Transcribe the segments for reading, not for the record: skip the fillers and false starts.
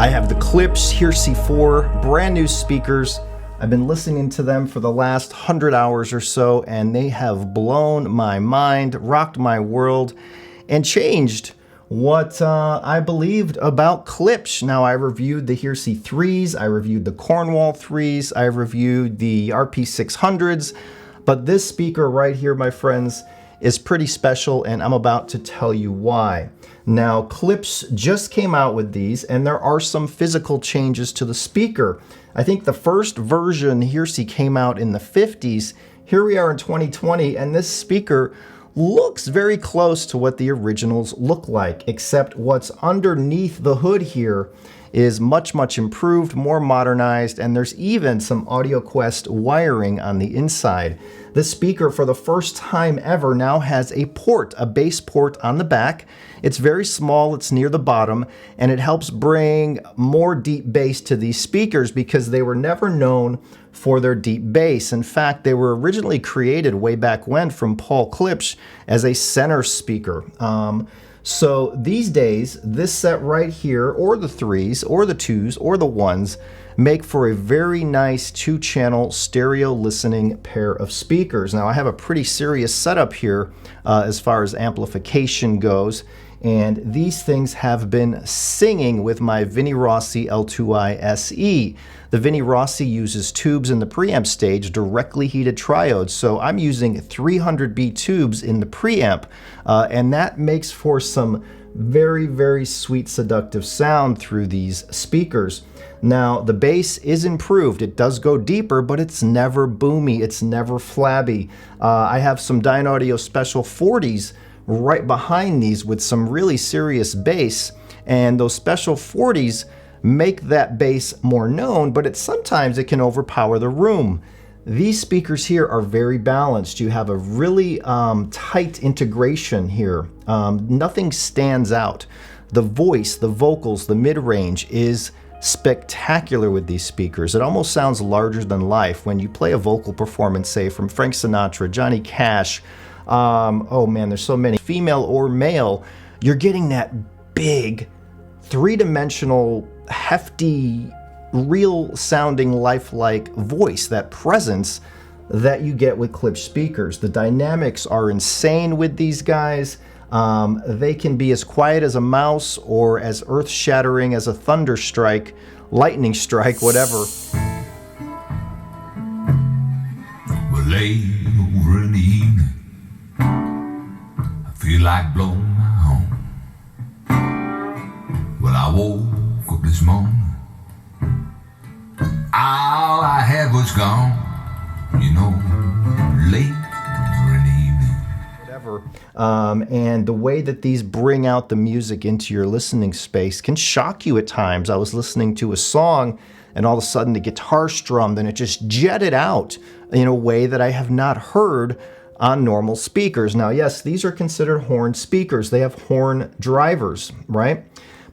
I have the Klipsch Heresy IV, brand new speakers. I've been listening to them for the last 100 hours or so, and they have blown my mind, rocked my world, and changed what I believed about Klipsch. Now, I reviewed the Heresy IIIs, I reviewed the Cornwall IIIs, I reviewed the RP600s, but this speaker right here, my friends, is pretty special, and I'm about to tell you why. Now, Klipsch just came out with these, and there are some physical changes to the speaker. I think the first version, Heresy, came out in the 50s. Here we are in 2020, and this speaker looks very close to what the originals look like, except what's underneath the hood here is much, much improved, more modernized, and there's even some AudioQuest wiring on the inside. This speaker, for the first time ever, now has a port, a bass port on the back. It's very small, it's near the bottom, and it helps bring more deep bass to these speakers because they were never known for their deep bass. In fact, they were originally created way back when from Paul Klipsch as a center speaker. So these days, this set right here, or the 3s, or the 2s, or the 1s, make for a very nice 2-channel stereo listening pair of speakers. Now, I have a pretty serious setup here as far as amplification goes, and these things have been singing with my Vinnie Rossi L2i SE. The Vinnie Rossi uses tubes in the preamp stage, directly heated triodes, so I'm using 300B tubes in the preamp, and that makes for some very, very sweet, seductive sound through these speakers. Now, the bass is improved. It does go deeper, but it's never boomy. It's never flabby. I have some Dynaudio Special 40s right behind these with some really serious bass, and those Special 40s make that bass more known, but sometimes it can overpower the room. These speakers here are very balanced. You have a really tight integration here. Nothing stands out. The voice, the vocals, the mid-range is spectacular with these speakers. It almost sounds larger than life when you play a vocal performance, say, from Frank Sinatra, Johnny Cash. Oh man, there's so many. Female or male, you're getting that big, three-dimensional, hefty, real sounding lifelike voice, that presence that you get with Klipsch speakers. The dynamics are insane with these guys. They can be as quiet as a mouse or as earth-shattering as a thunder strike, lightning strike, whatever. Well, late over in the evening, I feel like blowing my horn. Well, I woke up this morning, all I had was gone, you know, late over in the evening. Whatever. And the way that these bring out the music into your listening space can shock you at times. I was listening to a song and all of a sudden the guitar strummed and it just jetted out in a way that I have not heard on normal speakers. Now, yes, these are considered horn speakers. They have horn drivers, right?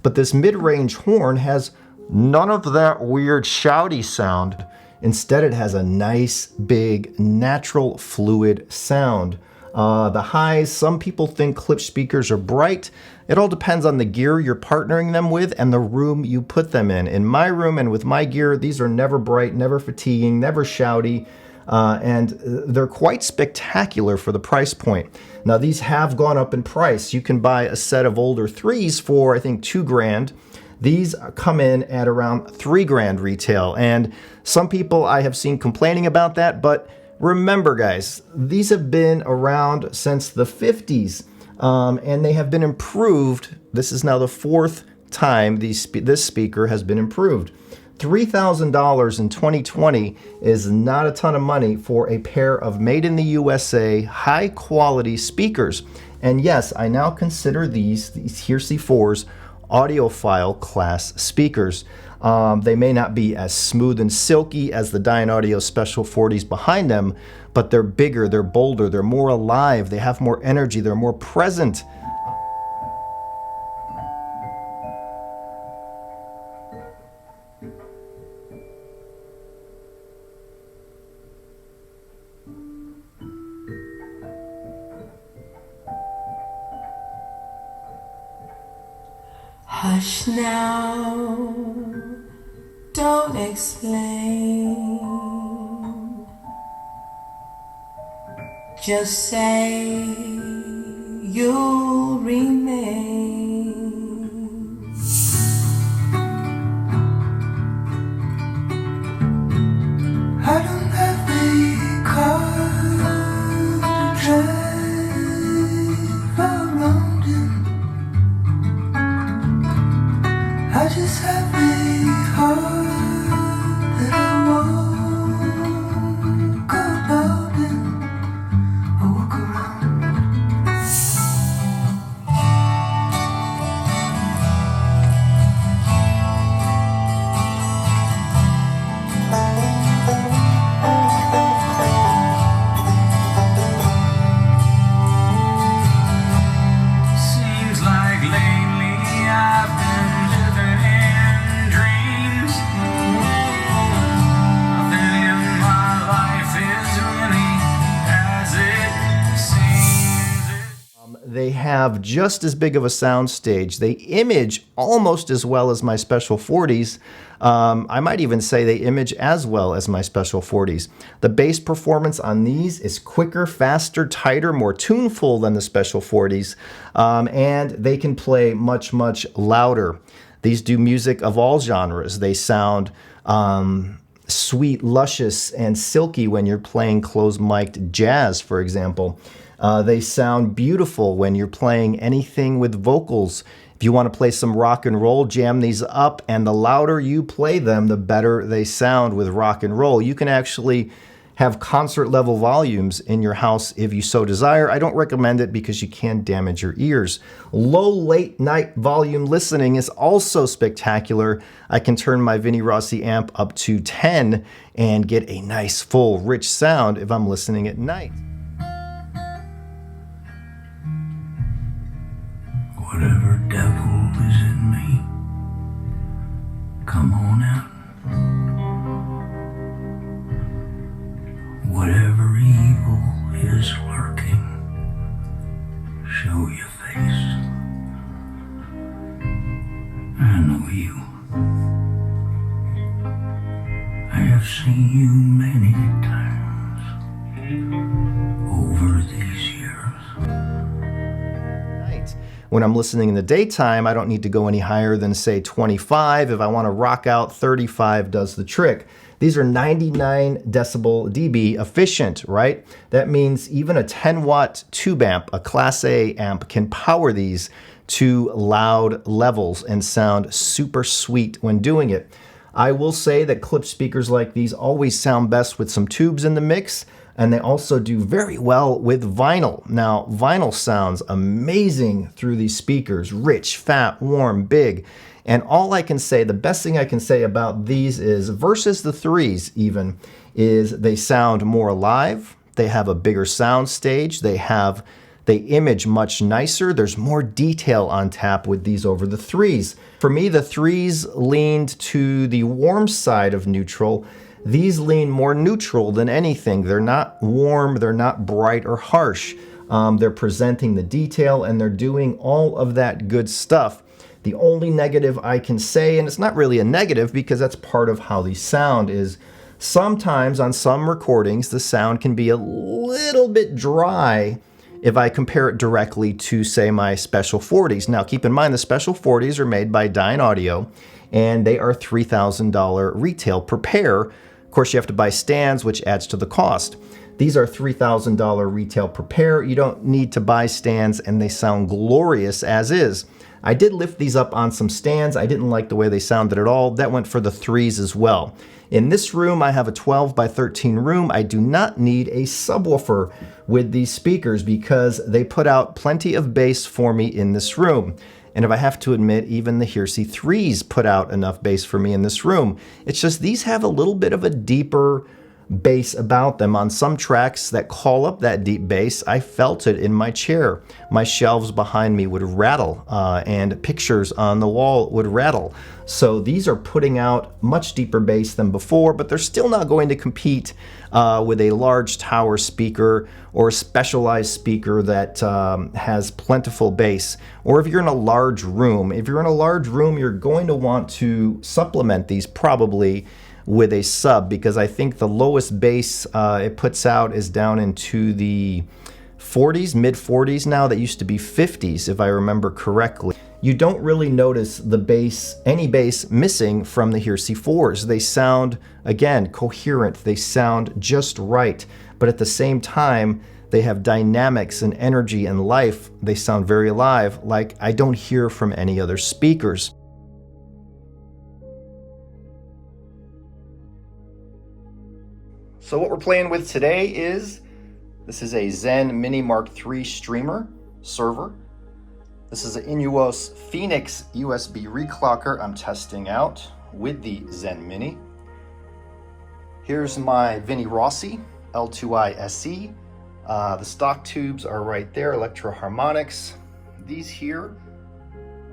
But this mid-range horn has none of that weird shouty sound. Instead, it has a nice, big, natural, fluid sound. The highs, some people think Klipsch speakers are bright. It all depends on the gear you're partnering them with and the room you put them in. In my room and with my gear, these are never bright, never fatiguing, never shouty, and they're quite spectacular for the price point. Now, these have gone up in price. You can buy a set of older 3s for, I think, $2,000. These come in at around $3,000 retail, and some people I have seen complaining about that, but remember, guys, these have been around since the 50s, and they have been improved. This is now the 4th time this speaker has been improved. $3,000 in 2020 is not a ton of money for a pair of made-in-the-USA, high-quality speakers. And yes, I now consider these Heresy IVs audiophile class speakers. They may not be as smooth and silky as the Dynaudio Special 40s behind them, but they're bigger, they're bolder, they're more alive, they have more energy, they're more present. Hush now, don't explain. Just say you'll remain. I don't have the car to drive around in. I just have a heart that I walk about in. I walk around. Seems like lately I've been living in dreams. Nothing in my life is really as it seems. They have just as big of a sound stage. They image almost as well as my Special 40s. I might even say they image as well as my Special 40s. The bass performance on these is quicker, faster, tighter, more tuneful than the Special 40s, and they can play much, much louder. These do music of all genres. They sound sweet, luscious, and silky when you're playing closed-mic'd jazz, for example. They sound beautiful when you're playing anything with vocals. If you want to play some rock and roll, jam these up, and the louder you play them, the better they sound with rock and roll. You can actually have concert level volumes in your house if you so desire. I don't recommend it because you can damage your ears. Low late night volume listening is also spectacular. I can turn my Vinnie Rossi amp up to 10 and get a nice full rich sound if I'm listening at night. Whatever devil is in me, come on out. Whatever evil is lurking, show your face. I know you. I have seen you many times over these years. When I'm listening in the daytime, I don't need to go any higher than, say, 25. If I want to rock out, 35 does the trick. These are 99 decibel dB efficient, right? That means even a 10-watt tube amp, a Class A amp, can power these to loud levels and sound super sweet when doing it. I will say that Klipsch speakers like these always sound best with some tubes in the mix, and they also do very well with vinyl. Now, vinyl sounds amazing through these speakers, rich, fat, warm, big. And all I can say, the best thing I can say about these is, versus the threes even, is they sound more alive, they have a bigger sound stage, they image much nicer, there's more detail on tap with these over the threes. For me, the threes leaned to the warm side of neutral. These lean more neutral than anything. They're not warm, they're not bright or harsh. They're presenting the detail and they're doing all of that good stuff. The only negative I can say, and it's not really a negative because that's part of how these sound, is sometimes on some recordings the sound can be a little bit dry if I compare it directly to, say, my Special 40s. Now keep in mind the Special 40s are made by Dyne Audio and they are $3,000 retail per pair. Of course, you have to buy stands, which adds to the cost. These are $3,000 retail per pair. You don't need to buy stands, and they sound glorious as is. I did lift these up on some stands. I didn't like the way they sounded at all. That went for the threes as well. In this room, I have a 12 by 13 room. I do not need a subwoofer with these speakers because they put out plenty of bass for me in this room. And if I have to admit, even the Heresy IIIs put out enough bass for me in this room. It's just these have a little bit of a deeper bass about them. On some tracks that call up that deep bass, I felt it in my chair. My shelves behind me would rattle, and pictures on the wall would rattle. So these are putting out much deeper bass than before, but they're still not going to compete with a large tower speaker or a specialized speaker that has plentiful bass. Or if you're in a large room, you're going to want to supplement these probably with a sub, because I think the lowest bass it puts out is down into the 40s, mid 40s now. That used to be 50s if I remember correctly. You don't really notice the bass, any bass missing from the Heresy IVs. They sound, again, coherent. They sound just right, but at the same time, they have dynamics and energy and life. They sound very alive, like I don't hear from any other speakers. So what we're playing with today is, this is a Zen Mini Mark III streamer server. This is an Inuos Phoenix USB reclocker I'm testing out with the Zen Mini. Here's my Vinny Rossi L2i SE. The stock tubes are right there, Electro Harmonics. These here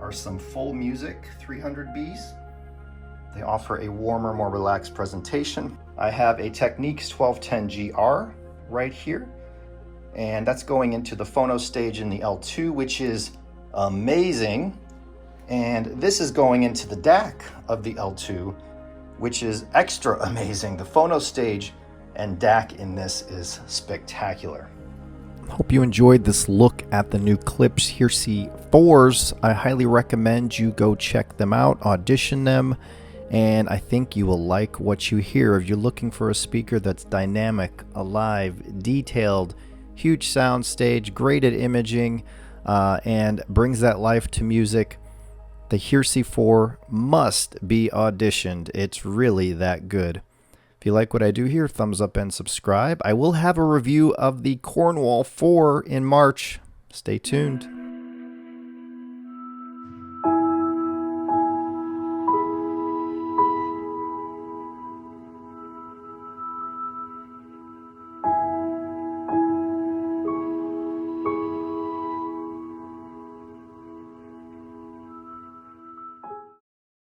are some full music 300Bs. They offer a warmer, more relaxed presentation. I have a Technics 1210GR right here, and that's going into the phono stage in the L2, which is amazing. And this is going into the DAC of the L2, which is extra amazing. The phono stage and DAC in this is spectacular. Hope you enjoyed this look at the new Klipsch Heresy IVs. I highly recommend you go check them out, audition them, and I think you will like what you hear. If you're looking for a speaker that's dynamic, alive, detailed, huge sound stage, great at imaging, and brings that life to music, the Heresy IV must be auditioned. It's really that good. If you like what I do here, thumbs up and subscribe. I will have a review of the Cornwall 4 in March. Stay tuned.